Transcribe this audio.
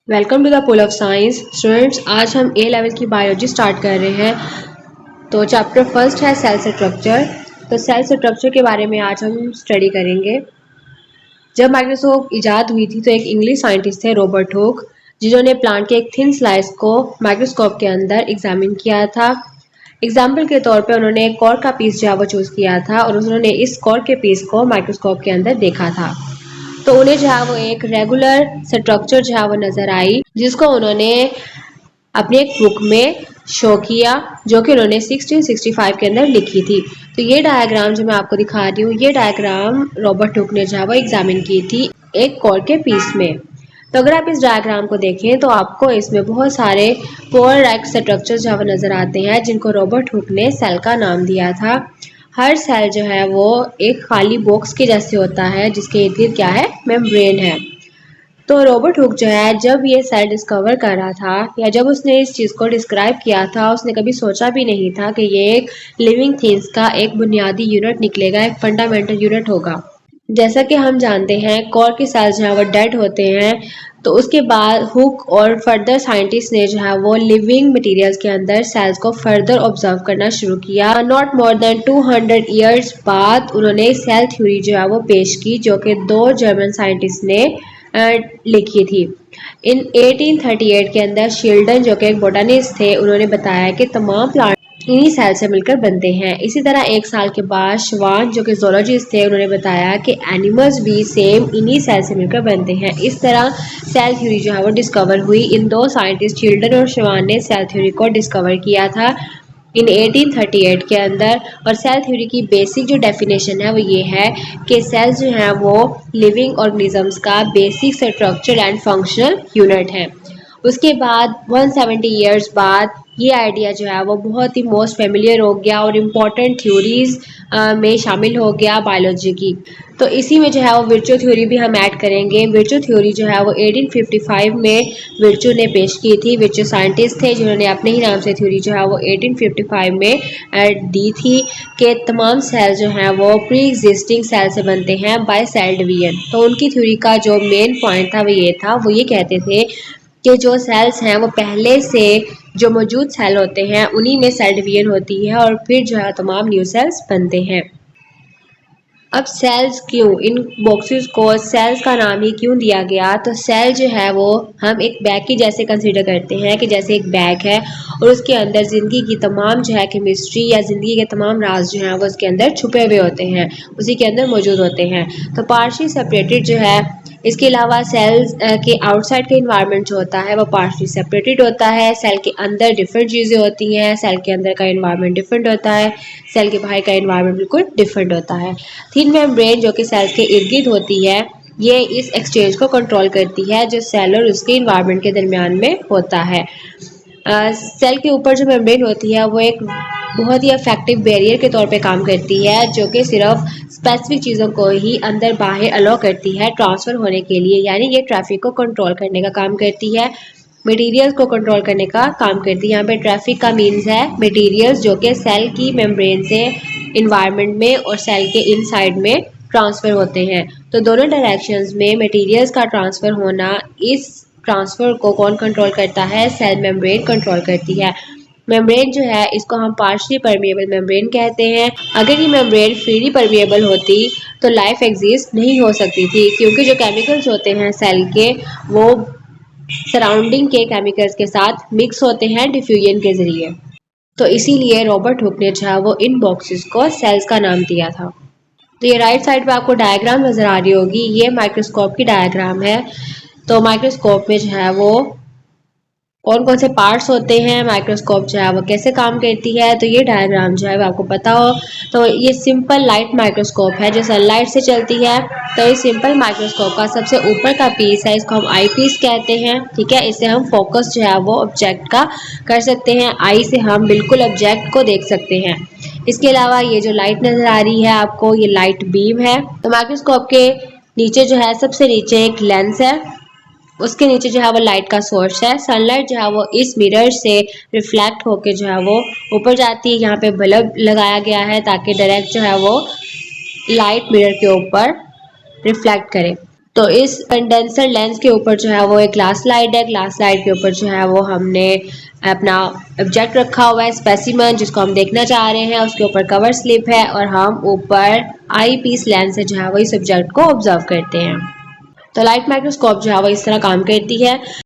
Welcome to the pool of science students. आज हम A level की बायोलॉजी स्टार्ट कर रहे हैं। तो चैप्टर फर्स्ट है सेल स्ट्रक्चर। तो सेल स्ट्रक्चर के बारे में आज हम स्टडी करेंगे। जब माइक्रोस्कोप इजाद हुई थी तो एक इंग्लिश साइंटिस्ट थे रॉबर्ट हुक, जिन्होंने प्लांट के एक थिन स्लाइस को माइक्रोस्कोप के अंदर एग्जामिन किया था। एग्जाम्पल के तौर पे उन्होंने एक कॉर्क का पीस जो है वो चूज़ किया था और उन्होंने इस कॉर्क के पीस को माइक्रोस्कोप के अंदर देखा था। तो उन्हें जो है वो एक रेगुलर स्ट्रक्चर जो है वो नजर आई, जिसको उन्होंने अपनी एक बुक में शो किया, जो कि उन्होंने 1665 के अंदर लिखी थी। तो ये डायग्राम जो मैं आपको दिखा रही हूँ, ये डायग्राम रॉबर्ट हुक ने जो है वो एग्जामिन की थी एक कॉर्क के पीस में। तो अगर आप इस डायग्राम को देखें तो आपको इसमें बहुत सारे पोर लाइक स्ट्रक्चर जो है वो नजर आते हैं, जिनको रॉबर्ट हुक ने सेल का नाम दिया था। हर सेल जो है वो एक खाली बॉक्स के जैसे होता है, जिसके इर्द गिर्द क्या है, मेम्ब्रेन है। तो रॉबर्ट हुक जो है जब ये सेल डिस्कवर कर रहा था या जब उसने इस चीज़ को डिस्क्राइब किया था, उसने कभी सोचा भी नहीं था कि ये एक लिविंग थिंग्स का एक बुनियादी यूनिट निकलेगा, एक फंडामेंटल यूनिट होगा। जैसा कि हम जानते हैं कॉर्क के सेल्स जो है वो डेड होते हैं। तो उसके बाद हुक और फर्दर साइंटिस्ट ने जो है वो लिविंग मटेरियल्स के अंदर सेल्स को फर्दर ऑब्जर्व करना शुरू किया। नॉट मोर देन 200 ईयर्स बाद उन्होंने सेल थ्योरी जो है वो पेश की, जो कि दो जर्मन साइंटिस्ट ने लिखी थी। इन 1838 के अंदर शील्डन, जो कि एक बोटानिस्ट थे, उन्होंने बताया कि तमाम प्लांट इन्हीं सेल से मिलकर बनते हैं। इसी तरह एक साल के बाद श्वान, जो कि जोलॉजिस्ट थे, उन्होंने बताया कि एनिमल्स भी सेम इन्हीं सेल से मिलकर बनते हैं। इस तरह सेल थ्योरी जो है वो डिस्कवर हुई। इन दो साइंटिस्ट शील्डन और श्वान ने सेल थ्योरी को डिस्कवर किया था इन 1838 के अंदर। और सेल थ्योरी की बेसिक जो डेफिनेशन है वो ये है कि सेल्स जो हैं वो लिविंग ऑर्गेनिजम्स का basic structure and functional unit है। उसके बाद 170 ईयर्स बाद ये आइडिया जो है वो बहुत ही मोस्ट फेमिलियर हो गया और इम्पॉर्टेंट थ्योरीज में शामिल हो गया बायोलॉजी की। तो इसी में जो है वो विर्चू थ्योरी भी हम ऐड करेंगे। विर्चू थ्योरी जो है वो 1855 में विर्चू ने पेश की थी। विर्चू साइंटिस्ट थे जिन्होंने अपने ही नाम से थ्योरी जो है वो 1855 में दी थी कि तमाम सेल जो हैं वो प्री एग्जिस्टिंग सेल से बनते हैं बाय सेल डिवीजन। तो उनकी थ्योरी का जो मेन पॉइंट था वो ये कहते थे कि जो सेल्स हैं वो पहले से जो मौजूद सेल होते हैं उन्हीं में सेल डिवीजन होती है और फिर जो है तमाम न्यू सेल्स बनते हैं। अब सेल्स क्यों, इन बॉक्सेस को सेल्स का नाम ही क्यों दिया गया? तो सेल जो है वो हम एक बैग की जैसे कंसीडर करते हैं कि जैसे एक बैग है और उसके अंदर ज़िंदगी की तमाम जो है केमिस्ट्री या ज़िंदगी के तमाम राज जो हैं वो उसके अंदर छुपे हुए होते हैं, उसी के अंदर मौजूद होते हैं। तो पार्शली सेपरेटेड जो है, इसके अलावा सेल्स के आउटसाइड के इन्वायरमेंट जो होता है वो पार्शली सेपरेटेड होता है। सेल के अंदर डिफरेंट चीज़ें होती हैं, सेल के अंदर का इन्वायरमेंट डिफरेंट होता है, सेल के बाहर का इन्वायरमेंट बिल्कुल डिफरेंट होता है। थिन मेम्ब्रेन जो कि सेल्स के इर्द गिर्द होती है, ये इस एक्सचेंज को कंट्रोल करती है जो सेल और उसके इन्वायरमेंट के दरमियान में होता है। सेल के ऊपर जो मेम्ब्रेन होती है वो एक बहुत ही इफेक्टिव बैरियर के तौर पे काम करती है, जो कि सिर्फ स्पेसिफिक चीज़ों को ही अंदर बाहर अलाउ करती है ट्रांसफ़र होने के लिए, यानी ये ट्रैफिक को कंट्रोल करने का काम करती है, मटेरियल्स को कंट्रोल करने का काम करती है। यहाँ पे ट्रैफिक का मीन्स है मटेरियल्स जो कि सेल की मेम्ब्रेन से इन्वायरमेंट में और सेल के इनसाइड में ट्रांसफ़र होते हैं। तो दोनों डायरेक्शंस में मटेरियल्स का ट्रांसफ़र होना, इस ट्रांसफ़र को कौन कंट्रोल करता है? सेल मेम्ब्रेन कंट्रोल करती है। मेम्ब्रेन जो है इसको हम पार्शली परमिएबल मेम्ब्रेन कहते हैं। अगर ये मेम्ब्रेन फ्रीली परमिएबल होती तो लाइफ एग्जिस्ट नहीं हो सकती थी, क्योंकि जो केमिकल्स होते हैं सेल के वो सराउंडिंग के केमिकल्स के साथ मिक्स होते हैं डिफ्यूजन के ज़रिए। तो इसीलिए रॉबर्ट हुक ने जो है वो इन बॉक्सेस को सेल्स का नाम दिया था। तो ये राइट साइड पे आपको डायग्राम नज़र आ रही होगी, ये माइक्रोस्कोप की डायग्राम है। तो माइक्रोस्कोप में जो है वो कौन कौन से पार्ट्स होते हैं, माइक्रोस्कोप जो है वो कैसे काम करती है, तो ये डायग्राम जो है वो आपको पता हो। तो ये सिंपल लाइट माइक्रोस्कोप है जो सनलाइट से चलती है। तो ये सिंपल माइक्रोस्कोप का सबसे ऊपर का पीस है, इसको हम आई पीस कहते हैं। ठीक है, इससे हम फोकस जो है वो ऑब्जेक्ट का कर सकते हैं, आई से हम बिल्कुल ऑब्जेक्ट को देख सकते हैं। इसके अलावा ये जो लाइट नज़र आ रही है आपको, ये लाइट बीम है। तो माइक्रोस्कोप के नीचे जो है, सबसे नीचे एक लेंस है, उसके नीचे जो है वो लाइट का सोर्स है। सनलाइट जो है वो इस मिरर से रिफ्लेक्ट होके जो है वो ऊपर जाती है। यहाँ पे बल्ब लगाया गया है ताकि डायरेक्ट जो है वो लाइट मिरर के ऊपर रिफ्लेक्ट करे। तो इस कंडेंसर लेंस के ऊपर जो है वो एक ग्लास स्लाइड है। ग्लास स्लाइड के ऊपर जो है वो हमने अपना ऑब्जेक्ट रखा हुआ है, स्पेसिमन, जिसको हम देखना चाह रहे हैं। उसके ऊपर कवर स्लिप है और हम ऊपर आई पीस लेंस से जो है वो इस ऑब्जेक्ट को ऑब्जर्व करते हैं। तो लाइट माइक्रोस्कोप जो है वो इस तरह काम करती है।